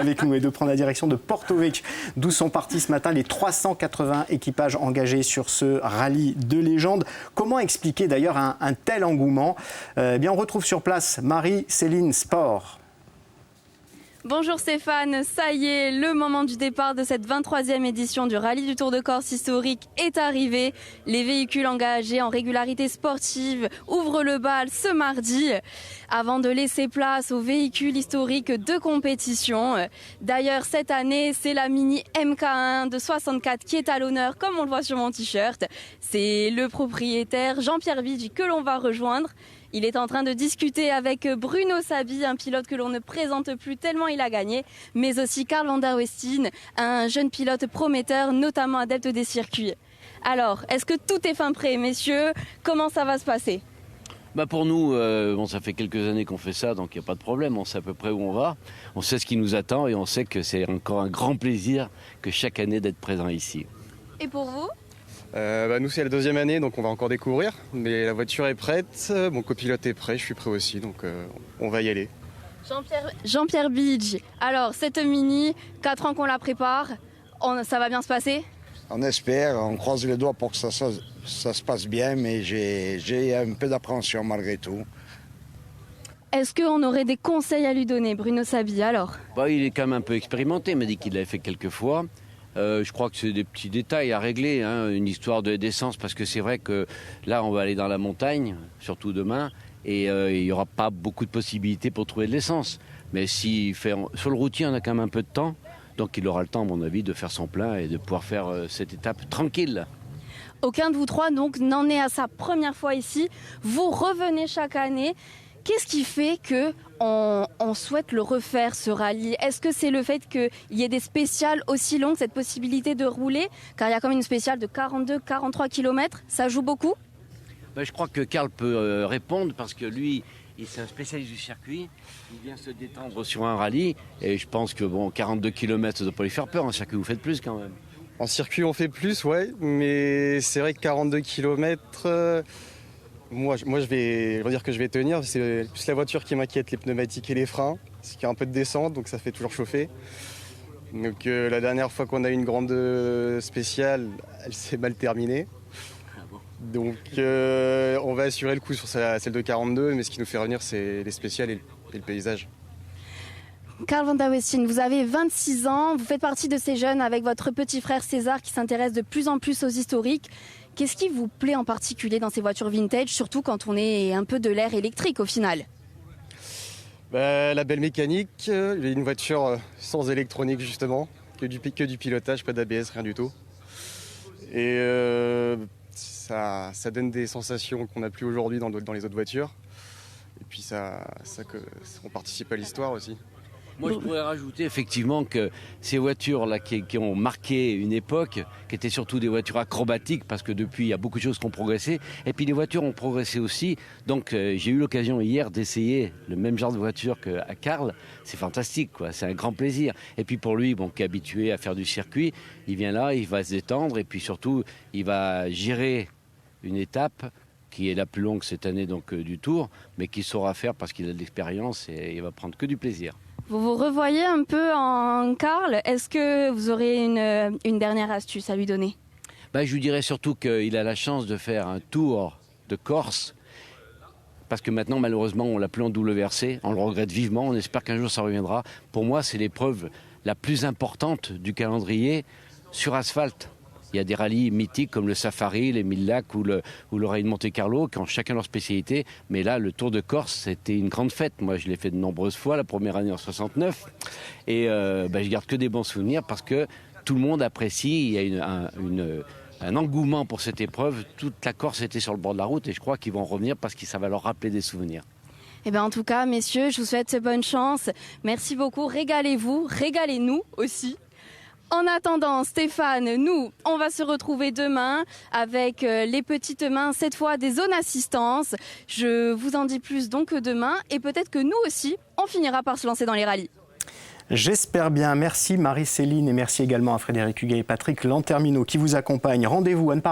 avec nous et de prendre la direction de Porto Vecchio, d'où sont partis ce matin les 380 équipages engagés sur ce rallye de légende. Comment expliquer d'ailleurs un tel engouement? Eh bien, on retrouve sur place Marie-Céline Sport. Bonjour Stéphane, ça y est, le moment du départ de cette 23e édition du rallye du Tour de Corse historique est arrivé. Les véhicules engagés en régularité sportive ouvrent le bal ce mardi avant de laisser place aux véhicules historiques de compétition. D'ailleurs, cette année, c'est la Mini MK1 de 64 qui est à l'honneur, comme on le voit sur mon t-shirt. C'est le propriétaire Jean-Pierre Bidji que l'on va rejoindre. Il est en train de discuter avec Bruno Sabi, un pilote que l'on ne présente plus tellement il a gagné, mais aussi Carl van der Westin, un jeune pilote prometteur, notamment adepte des circuits. Alors, est-ce que tout est fin prêt, messieurs? Comment ça va se passer? Pour nous, ça fait quelques années qu'on fait ça, donc il n'y a pas de problème. On sait à peu près où on va, on sait ce qui nous attend et on sait que c'est encore un grand plaisir que chaque année d'être présent ici. Et pour vous? Nous c'est la deuxième année, donc on va encore découvrir, mais la voiture est prête, mon copilote est prêt, je suis prêt aussi, donc on va y aller. Jean-Pierre Bidji, alors cette Mini, 4 ans qu'on la prépare, ça va bien se passer? On espère, on croise les doigts pour que ça se passe bien, mais j'ai un peu d'appréhension malgré tout. Est-ce qu'on aurait des conseils à lui donner, Bruno Sabi, alors? Il est quand même un peu expérimenté, il m'a dit qu'il l'avait fait quelques fois. Je crois que c'est des petits détails à régler, une histoire d'essence, parce que c'est vrai que là on va aller dans la montagne, surtout demain, et il n'y aura pas beaucoup de possibilités pour trouver de l'essence. Mais s'il fait sur le routier, on a quand même un peu de temps, donc il aura le temps à mon avis de faire son plein et de pouvoir faire cette étape tranquille. Aucun de vous trois donc n'en est à sa première fois ici, vous revenez chaque année. Qu'est-ce qui fait qu'on souhaite le refaire, ce rallye? Est-ce que c'est le fait qu'il y ait des spéciales aussi longues, cette possibilité de rouler? Car il y a quand même une spéciale de 42-43 km, ça joue beaucoup? Je crois que Karl peut répondre parce que lui, c'est un spécialiste du circuit. Il vient se détendre sur un rallye et je pense que 42 km, ça ne doit pas lui faire peur. En circuit, vous faites plus quand même. En circuit, on fait plus, ouais, mais c'est vrai que 42 km... Moi, je vais dire que je vais tenir. C'est plus la voiture qui m'inquiète, les pneumatiques et les freins. Parce qu'il y a un peu de descente, donc ça fait toujours chauffer. Donc la dernière fois qu'on a eu une grande spéciale, elle s'est mal terminée. Donc on va assurer le coup sur celle de 42, mais ce qui nous fait revenir, c'est les spéciales et le paysage. Carl van der Westin, vous avez 26 ans, vous faites partie de ces jeunes avec votre petit frère César qui s'intéresse de plus en plus aux historiques. Qu'est-ce qui vous plaît en particulier dans ces voitures vintage, surtout quand on est un peu de l'ère électrique au final? La belle mécanique, une voiture sans électronique justement, que du pilotage, pas d'ABS, rien du tout. Et ça donne des sensations qu'on n'a plus aujourd'hui dans les autres voitures. Et puis on participe à l'histoire aussi. Moi, je pourrais rajouter effectivement que ces voitures-là qui ont marqué une époque, qui étaient surtout des voitures acrobatiques, parce que depuis, il y a beaucoup de choses qui ont progressé. Et puis, les voitures ont progressé aussi. Donc, j'ai eu l'occasion hier d'essayer le même genre de voiture qu'à Karl. C'est fantastique, quoi. C'est un grand plaisir. Et puis, pour lui, qui est habitué à faire du circuit, il vient là, il va se détendre. Et puis, surtout, il va gérer une étape qui est la plus longue cette année du Tour, mais qu'il saura faire parce qu'il a de l'expérience et il va prendre que du plaisir. Vous vous revoyez un peu en Karl. Est-ce que vous aurez une dernière astuce à lui donner? Je lui dirais surtout qu'il a la chance de faire un Tour de Corse, parce que maintenant, malheureusement, on l'a plus en WRC. On le regrette vivement, on espère qu'un jour ça reviendra. Pour moi, c'est l'épreuve la plus importante du calendrier sur asphalte. Il y a des rallyes mythiques comme le Safari, les 1000 lacs ou le Rallye de Monte-Carlo qui ont chacun leur spécialité. Mais là, le Tour de Corse, c'était une grande fête. Moi, je l'ai fait de nombreuses fois, la première année en 69. Et je garde que des bons souvenirs parce que tout le monde apprécie. Il y a un engouement pour cette épreuve. Toute la Corse était sur le bord de la route et je crois qu'ils vont revenir parce que ça va leur rappeler des souvenirs. En tout cas, messieurs, je vous souhaite bonne chance. Merci beaucoup. Régalez-vous, régalez-nous aussi. En attendant, Stéphane, nous, on va se retrouver demain avec les petites mains, cette fois des zones assistance. Je vous en dis plus donc demain et peut-être que nous aussi, on finira par se lancer dans les rallyes. J'espère bien. Merci Marie-Céline et merci également à Frédéric Huguet et Patrick Lantermino qui vous accompagnent. Rendez-vous à ne pas